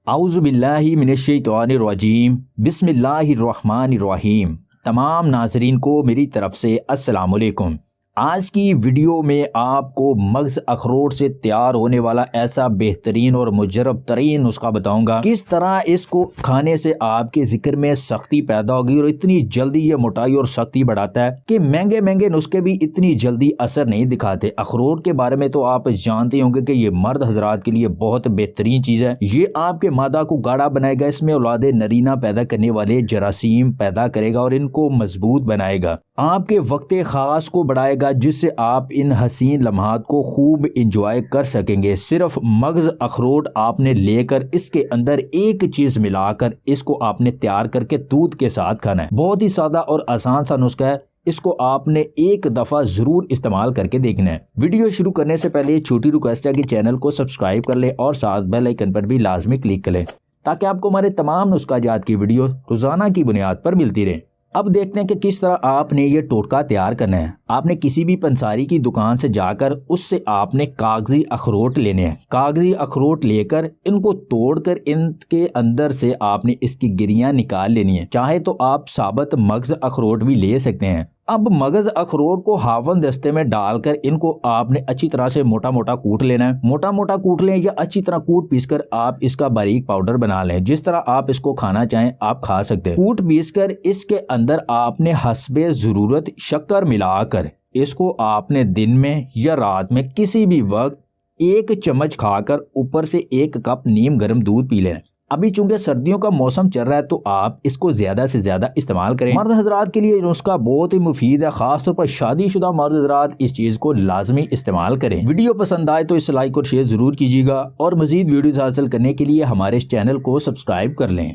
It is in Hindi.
आऊज़ुबिल्लाहि मिनश्शैतानिर्रजीम बिस्मिल्लाहिर्रहमानिर्रहीम। तमाम नाजरीन को मेरी तरफ से अस्सलाम वालेकुम। आज की वीडियो में आपको मगज़ अखरोट से तैयार होने वाला ऐसा बेहतरीन और मुजरब तरीन नुस्खा बताऊंगा, किस तरह इसको खाने से आपके जिक्र में सख्ती पैदा होगी और इतनी जल्दी ये मोटाई और सख्ती बढ़ाता है कि महंगे महंगे नुस्खे भी इतनी जल्दी असर नहीं दिखाते। अखरोट के बारे में तो आप जानते होंगे कि ये मर्द हजरात के लिए बहुत बेहतरीन चीज़ है। ये आपके मादा को गाढ़ा बनाएगा, इसमें औलादे नरीना पैदा करने वाले जरासीम पैदा करेगा और इनको मजबूत बनाएगा, आपके वक्त खास को बढ़ाएगा, जिससे आप इन हसीन लम्हात को खूब इंजॉय कर सकेंगे। सिर्फ मगज़ अखरोट आपने लेकर इसके अंदर एक चीज मिलाकर इसको आपने तैयार करके दूध के साथ खाना है। बहुत ही सादा और आसान सा नुस्खा है, इसको आपने एक दफा जरूर इस्तेमाल करके देखना है। वीडियो शुरू करने से पहले छोटी रिक्वेस्ट है कि चैनल को सब्सक्राइब कर ले और साथ बेल आइकन पर भी लाजमी क्लिक कर ले ताकि आपको हमारे तमाम नुस्खा जात की वीडियो रोजाना की बुनियाद पर मिलती रहे। अब देखते हैं कि किस तरह आपने ये टोटका तैयार करना है। आपने किसी भी पंसारी की दुकान से जाकर उससे आपने कागजी अखरोट लेने हैं। कागजी अखरोट लेकर इनको तोड़कर इनके अंदर से आपने इसकी गिरियां निकाल लेनी है। चाहे तो आप साबुत मगज़ अखरोट भी ले सकते हैं। अब मगज़ अखरोट को हावन दस्ते में डालकर इनको आपने अच्छी तरह से मोटा मोटा कूट लेना है। मोटा मोटा कूट लें या अच्छी तरह कूट पीसकर आप इसका बारीक पाउडर बना लें। जिस तरह आप इसको खाना चाहें आप खा सकते हैं। कूट पीसकर इसके अंदर आपने हस्बे ज़रूरत शक्कर मिलाकर इसको आपने दिन में या रात में किसी भी वक्त एक चम्मच खाकर ऊपर से एक कप नीम गर्म दूध पी लें। अभी चूंकि सर्दियों का मौसम चल रहा है तो आप इसको ज्यादा से ज्यादा इस्तेमाल करें। मर्द हजरात के लिए नुस्खा बहुत ही मुफीद है, खासतौर पर शादीशुदा मर्द हजरात इस चीज को लाजमी इस्तेमाल करें। वीडियो पसंद आए तो इस लाइक और शेयर जरूर कीजिएगा और मजीद वीडियोस हासिल करने के लिए हमारे इस चैनल को सब्सक्राइब कर लें।